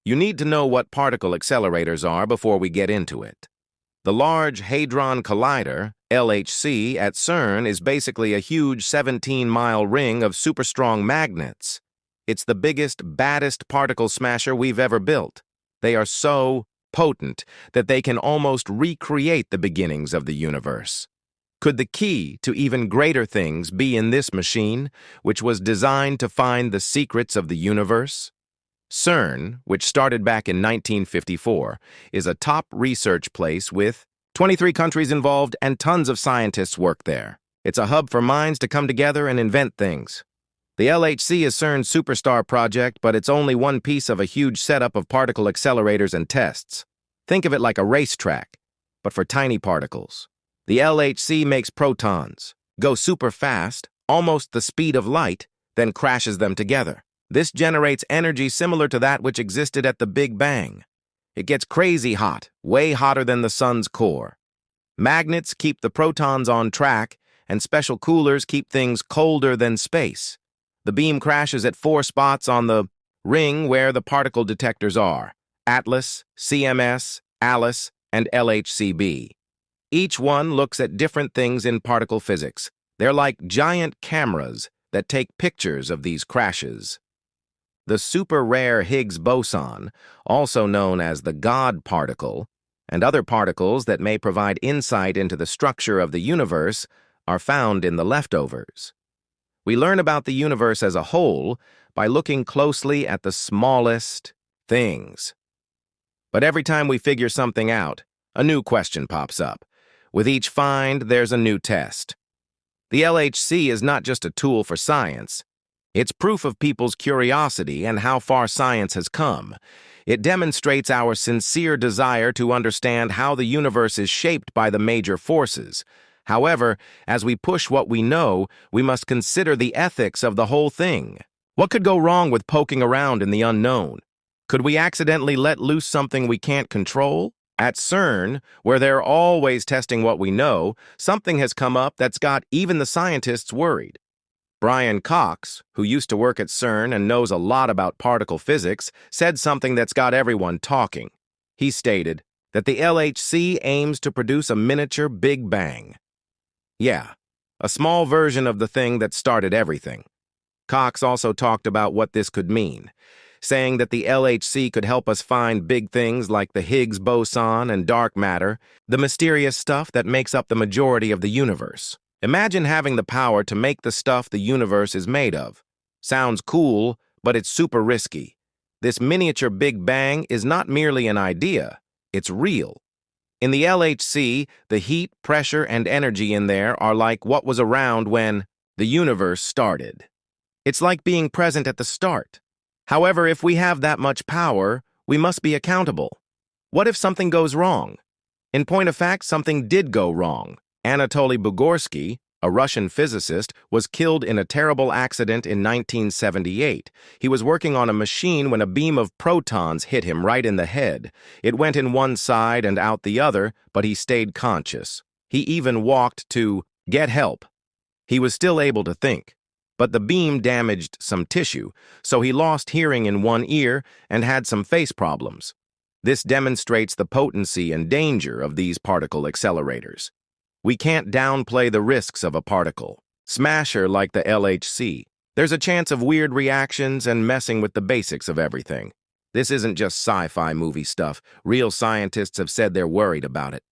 You need to know what particle accelerators are before we get into it. The Large Hadron Collider, LHC, at CERN is basically a huge 17-mile ring of super-strong magnets. It's the biggest, baddest particle smasher we've ever built. They are so potent that they can almost recreate the beginnings of the universe. Could the key to even greater things be in this machine, which was designed to find the secrets of the universe? CERN, which started back in 1954, is a top research place with 23 countries involved and tons of scientists work there. It's a hub for minds to come together and invent things. The LHC is CERN's superstar project, but it's only one piece of a huge setup of particle accelerators and tests. Think of it like a racetrack, but for tiny particles. The LHC makes protons, go super fast, almost the speed of light, then crashes them together. This generates energy similar to that which existed at the Big Bang. It gets crazy hot, way hotter than the sun's core. Magnets keep the protons on track, and special coolers keep things colder than space. The beam crashes at 4 spots on the ring where the particle detectors are: Atlas, CMS, ALICE, and LHCb. Each one looks at different things in particle physics. They're like giant cameras that take pictures of these crashes. The super-rare Higgs boson, also known as the God particle, and other particles that may provide insight into the structure of the universe are found in the leftovers. We learn about the universe as a whole by looking closely at the smallest things. But every time we figure something out, a new question pops up. With each find, there's a new test. The LHC is not just a tool for science. It's proof of people's curiosity and how far science has come. It demonstrates our sincere desire to understand how the universe is shaped by the major forces. However, as we push what we know, we must consider the ethics of the whole thing. What could go wrong with poking around in the unknown? Could we accidentally let loose something we can't control? At CERN, where they're always testing what we know, something has come up that's got even the scientists worried. Brian Cox, who used to work at CERN and knows a lot about particle physics, said something that's got everyone talking. He stated that the LHC aims to produce a miniature Big Bang. Yeah, a small version of the thing that started everything. Cox also talked about what this could mean, saying that the LHC could help us find big things like the Higgs boson and dark matter, the mysterious stuff that makes up the majority of the universe. Imagine having the power to make the stuff the universe is made of. Sounds cool, but it's super risky. This miniature Big Bang is not merely an idea, it's real. In the LHC, the heat, pressure, and energy in there are like what was around when the universe started. It's like being present at the start. However, if we have that much power, we must be accountable. What if something goes wrong? In point of fact, something did go wrong. Anatoly Bugorsky, a Russian physicist, was killed in a terrible accident in 1978. He was working on a machine when a beam of protons hit him right in the head. It went in one side and out the other, but he stayed conscious. He even walked to get help. He was still able to think. But the beam damaged some tissue, so he lost hearing in one ear and had some face problems. This demonstrates the potency and danger of these particle accelerators. We can't downplay the risks of a particle smasher like the LHC. There's a chance of weird reactions and messing with the basics of everything. This isn't just sci-fi movie stuff. Real scientists have said they're worried about it.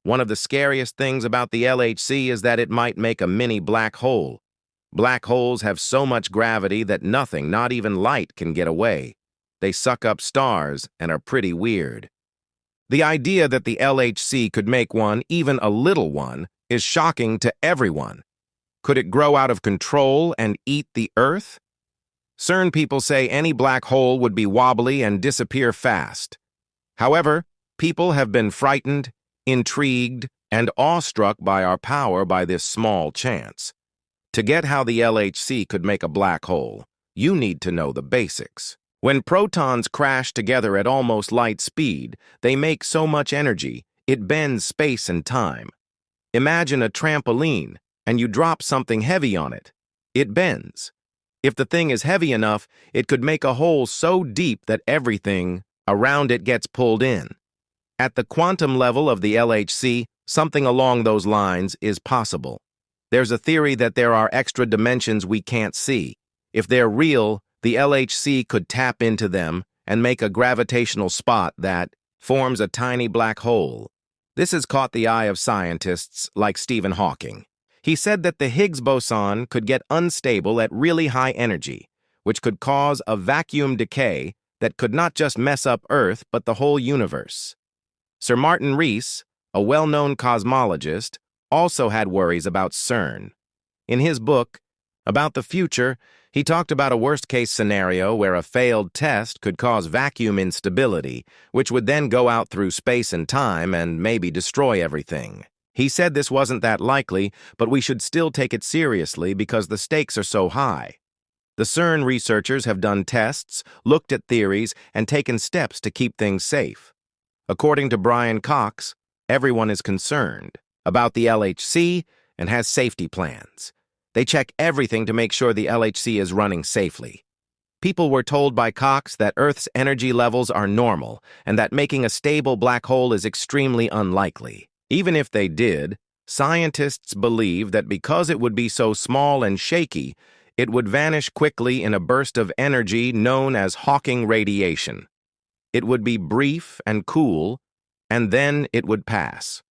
One of the scariest things about the LHC is that it might make a mini black hole. Black holes have so much gravity that nothing, not even light, can get away. They suck up stars and are pretty weird. The idea that the LHC could make one, even a little one, is shocking to everyone. Could it grow out of control and eat the Earth? CERN people say any black hole would be wobbly and disappear fast. However, people have been frightened, intrigued, and awestruck by our power by this small chance. To get how the LHC could make a black hole, you need to know the basics. When protons crash together at almost light speed, they make so much energy, it bends space and time. Imagine a trampoline, and you drop something heavy on it. It bends. If the thing is heavy enough, it could make a hole so deep that everything Around it gets pulled in. At the quantum level of the LHC, something along those lines is possible. There's a theory that there are extra dimensions we can't see. If they're real, the LHC could tap into them and make a gravitational spot that forms a tiny black hole. This has caught the eye of scientists like Stephen Hawking. He said that the Higgs boson could get unstable at really high energy, which could cause a vacuum decay that could not just mess up Earth but the whole universe. Sir Martin Rees, a well-known cosmologist, also had worries about CERN. In his book, About the Future, he talked about a worst-case scenario where a failed test could cause vacuum instability, which would then go out through space and time and maybe destroy everything. He said this wasn't that likely, but we should still take it seriously because the stakes are so high. The CERN researchers have done tests, looked at theories, and taken steps to keep things safe. According to Brian Cox, everyone is concerned about the LHC and has safety plans. They check everything to make sure the LHC is running safely. People were told by Cox that Earth's energy levels are normal and that making a stable black hole is extremely unlikely. Even if they did, scientists believe that because it would be so small and shaky, it would vanish quickly in a burst of energy known as Hawking radiation. It would be brief and cool, and then it would pass.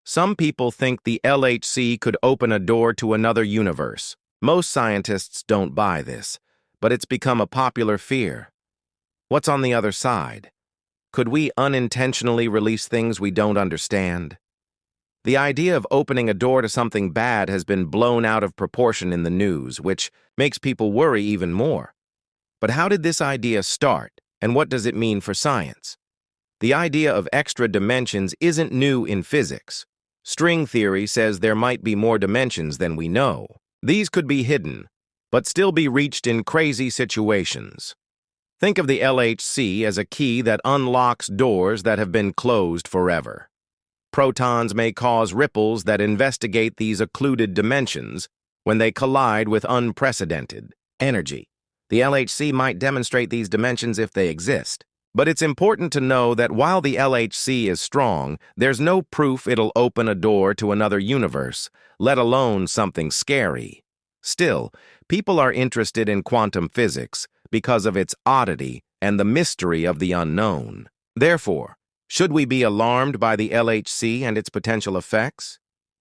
Some people think the LHC could open a door to another universe. Most scientists don't buy this, but it's become a popular fear. What's on the other side? Could we unintentionally release things we don't understand? The idea of opening a door to something bad has been blown out of proportion in the news, which makes people worry even more. But how did this idea start, and what does it mean for science? The idea of extra dimensions isn't new in physics. String theory says there might be more dimensions than we know. These could be hidden, but still be reached in crazy situations. Think of the LHC as a key that unlocks doors that have been closed forever. Protons may cause ripples that investigate these occluded dimensions when they collide with unprecedented energy. The LHC might demonstrate these dimensions if they exist. But it's important to know that while the LHC is strong, there's no proof it'll open a door to another universe, let alone something scary. Still, people are interested in quantum physics because of its oddity and the mystery of the unknown. Therefore, should we be alarmed by the LHC and its potential effects?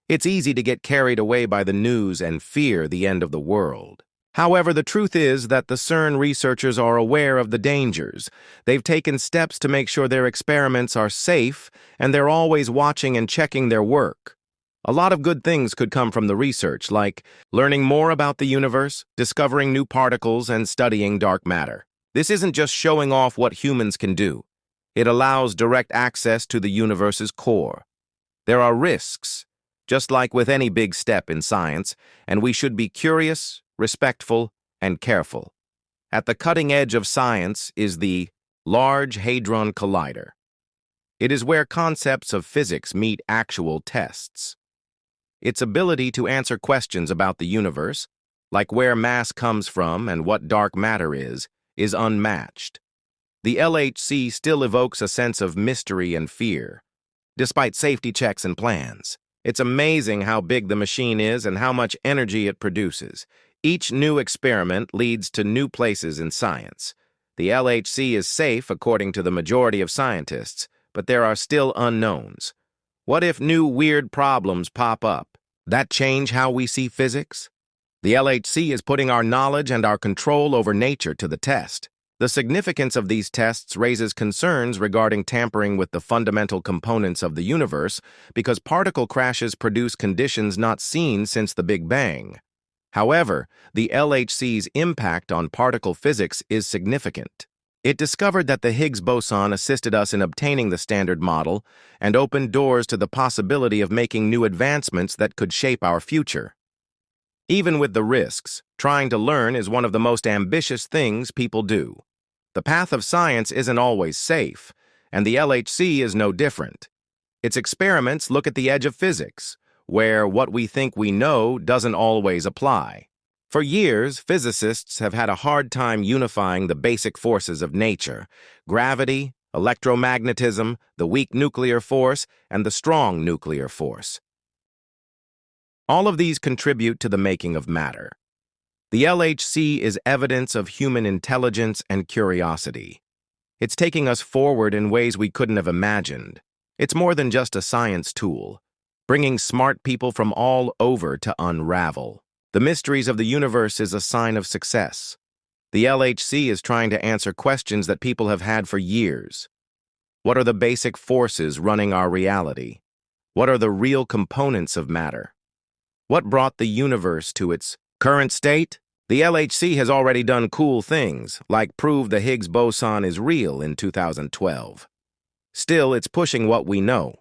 It's easy to get carried away by the news and fear the end of the world. However, the truth is that the CERN researchers are aware of the dangers. They've taken steps to make sure their experiments are safe, and they're always watching and checking their work. A lot of good things could come from the research, like learning more about the universe, discovering new particles, and studying dark matter. This isn't just showing off what humans can do. It allows direct access to the universe's core. There are risks, just like with any big step in science, and we should be curious, respectful, and careful. At the cutting edge of science is the Large Hadron Collider. It is where concepts of physics meet actual tests. Its ability to answer questions about the universe, like where mass comes from and what dark matter is unmatched. The LHC still evokes a sense of mystery and fear, despite safety checks and plans. It's amazing how big the machine is and how much energy it produces. Each new experiment leads to new places in science. The LHC is safe according to the majority of scientists, but there are still unknowns. What if new weird problems pop up? That change how we see physics? The LHC is putting our knowledge and our control over nature to the test. The significance of these tests raises concerns regarding tampering with the fundamental components of the universe because particle crashes produce conditions not seen since the Big Bang. However, the LHC's impact on particle physics is significant. It discovered that the Higgs boson assisted us in obtaining the Standard Model and opened doors to the possibility of making new advancements that could shape our future. Even with the risks, trying to learn is one of the most ambitious things people do. The path of science isn't always safe, and the LHC is no different. Its experiments look at the edge of physics, where what we think we know doesn't always apply. For years, physicists have had a hard time unifying the basic forces of nature: gravity, electromagnetism, the weak nuclear force, and the strong nuclear force. All of these contribute to the making of matter. The LHC is evidence of human intelligence and curiosity. It's taking us forward in ways we couldn't have imagined. It's more than just a science tool, bringing smart people from all over to unravel. The mysteries of the universe is a sign of success. The LHC is trying to answer questions that people have had for years. What are the basic forces running our reality? What are the real components of matter? What brought the universe to its current state? The LHC has already done cool things, like prove the Higgs boson is real in 2012. Still, it's pushing what we know.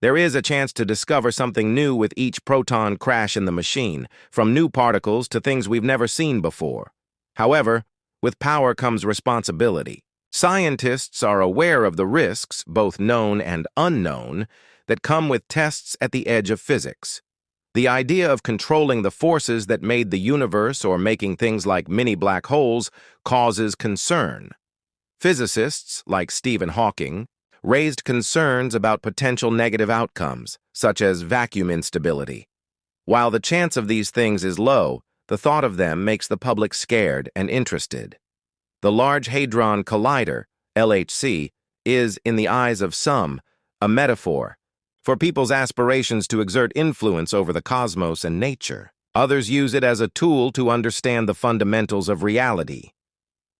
There is a chance to discover something new with each proton crash in the machine, from new particles to things we've never seen before. However, with power comes responsibility. Scientists are aware of the risks, both known and unknown, that come with tests at the edge of physics. The idea of controlling the forces that made the universe or making things like mini black holes causes concern. Physicists, like Stephen Hawking, raised concerns about potential negative outcomes, such as vacuum instability. While the chance of these things is low, the thought of them makes the public scared and interested. The Large Hadron Collider, LHC, is, in the eyes of some, a metaphor for people's aspirations to exert influence over the cosmos and nature. Others use it as a tool to understand the fundamentals of reality.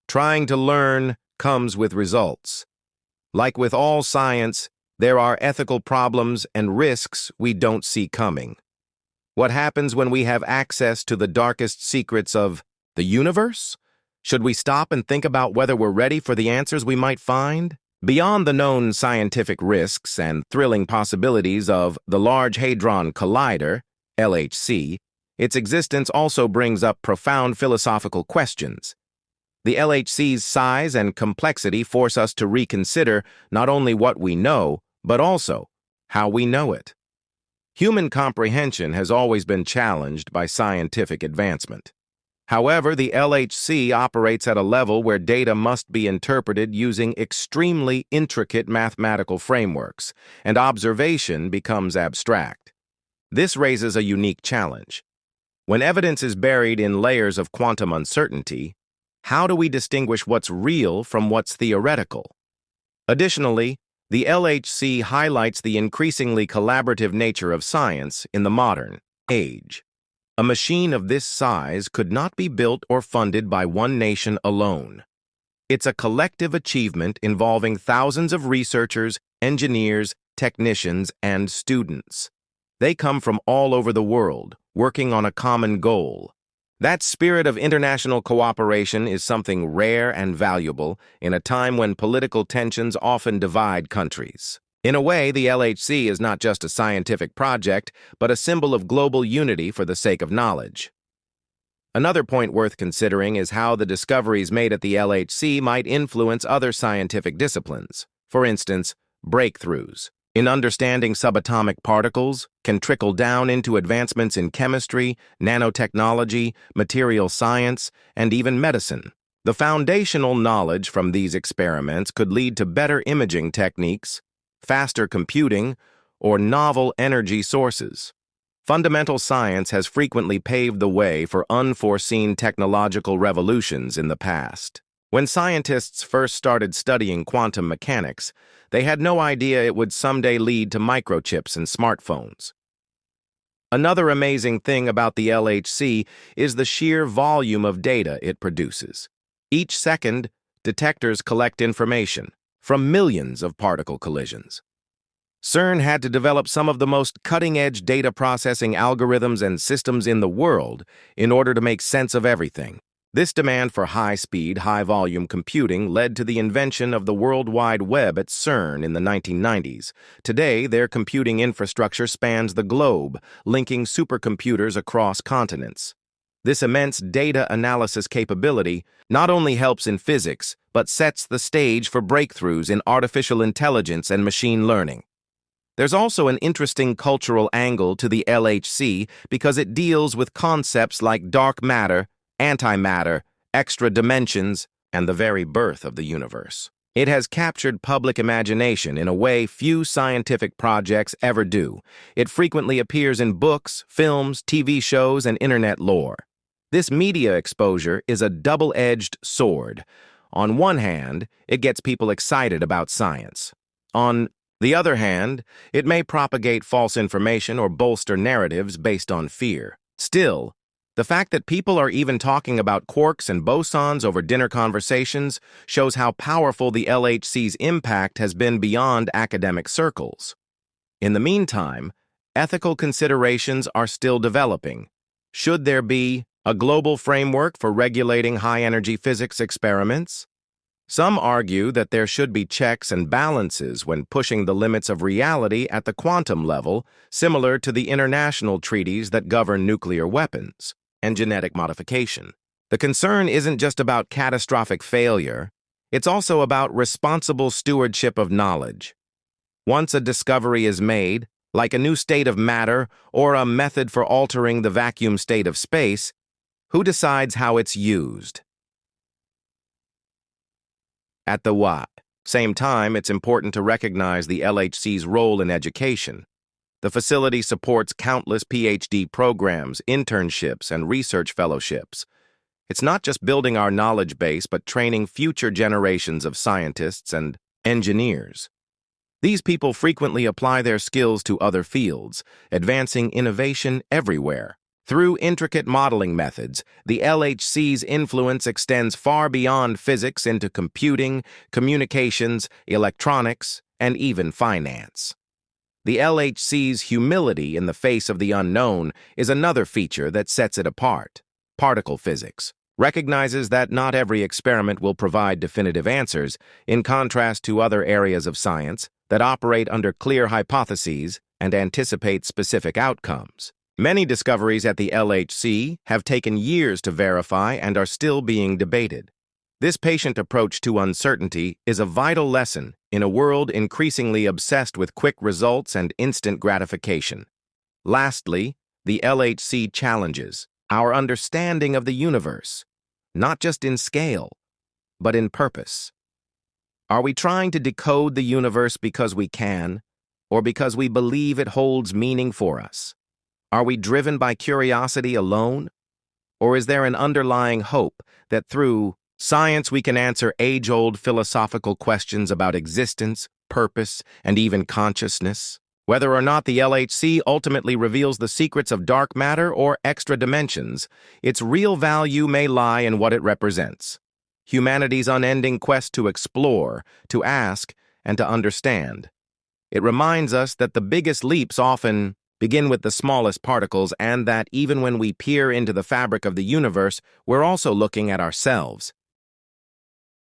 Trying to learn comes with results. Like with all science, there are ethical problems and risks we don't see coming. What happens when we have access to the darkest secrets of the universe? Should we stop and think about whether we're ready for the answers we might find? Beyond the known scientific risks and thrilling possibilities of the Large Hadron Collider, LHC, its existence also brings up profound philosophical questions. The LHC's size and complexity force us to reconsider not only what we know, but also how we know it. Human comprehension has always been challenged by scientific advancement. However, the LHC operates at a level where data must be interpreted using extremely intricate mathematical frameworks, and observation becomes abstract. This raises a unique challenge. When evidence is buried in layers of quantum uncertainty, how do we distinguish what's real from what's theoretical? Additionally, the LHC highlights the increasingly collaborative nature of science in the modern age. A machine of this size could not be built or funded by one nation alone. It's a collective achievement involving thousands of researchers, engineers, technicians, and students. They come from all over the world, working on a common goal. That spirit of international cooperation is something rare and valuable in a time when political tensions often divide countries. In a way, the LHC is not just a scientific project, but a symbol of global unity for the sake of knowledge. Another point worth considering is how the discoveries made at the LHC might influence other scientific disciplines. For instance, breakthroughs in understanding subatomic particles can trickle down into advancements in chemistry, nanotechnology, material science, and even medicine. The foundational knowledge from these experiments could lead to better imaging techniques, faster computing, or novel energy sources. Fundamental science has frequently paved the way for unforeseen technological revolutions in the past. When scientists first started studying quantum mechanics, they had no idea it would someday lead to microchips and smartphones. Another amazing thing about the LHC is the sheer volume of data it produces. Each second, detectors collect information from millions of particle collisions. CERN had to develop some of the most cutting-edge data processing algorithms and systems in the world in order to make sense of everything. This demand for high-speed, high-volume computing led to the invention of the World Wide Web at CERN in the 1990s. Today, their computing infrastructure spans the globe, linking supercomputers across continents. This immense data analysis capability not only helps in physics, but sets the stage for breakthroughs in artificial intelligence and machine learning. There's also an interesting cultural angle to the LHC because it deals with concepts like dark matter, antimatter, extra dimensions, and the very birth of the universe. It has captured public imagination in a way few scientific projects ever do. It frequently appears in books, films, TV shows, and internet lore. This media exposure is a double-edged sword. On one hand, it gets people excited about science. On the other hand, it may propagate false information or bolster narratives based on fear. Still, the fact that people are even talking about quarks and bosons over dinner conversations shows how powerful the LHC's impact has been beyond academic circles. In the meantime, ethical considerations are still developing. Should there be a global framework for regulating high-energy physics experiments? Some argue that there should be checks and balances when pushing the limits of reality at the quantum level, similar to the international treaties that govern nuclear weapons and genetic modification. The concern isn't just about catastrophic failure, it's also about responsible stewardship of knowledge. Once a discovery is made, like a new state of matter or a method for altering the vacuum state of space, who decides how it's used? At the same time, it's important to recognize the LHC's role in education. The facility supports countless PhD programs, internships, and research fellowships. It's not just building our knowledge base, but training future generations of scientists and engineers. These people frequently apply their skills to other fields, advancing innovation everywhere. Through intricate modeling methods, the LHC's influence extends far beyond physics into computing, communications, electronics, and even finance. The LHC's humility in the face of the unknown is another feature that sets it apart. Particle physics recognizes that not every experiment will provide definitive answers, in contrast to other areas of science that operate under clear hypotheses and anticipate specific outcomes. Many discoveries at the LHC have taken years to verify and are still being debated. This patient approach to uncertainty is a vital lesson in a world increasingly obsessed with quick results and instant gratification. Lastly, the LHC challenges our understanding of the universe, not just in scale, but in purpose. Are we trying to decode the universe because we can, or because we believe it holds meaning for us? Are we driven by curiosity alone? Or is there an underlying hope that through science we can answer age-old philosophical questions about existence, purpose, and even consciousness? Whether or not the LHC ultimately reveals the secrets of dark matter or extra dimensions, its real value may lie in what it represents. Humanity's unending quest to explore, to ask, and to understand. It reminds us that the biggest leaps often begin with the smallest particles, and that even when we peer into the fabric of the universe, we're also looking at ourselves.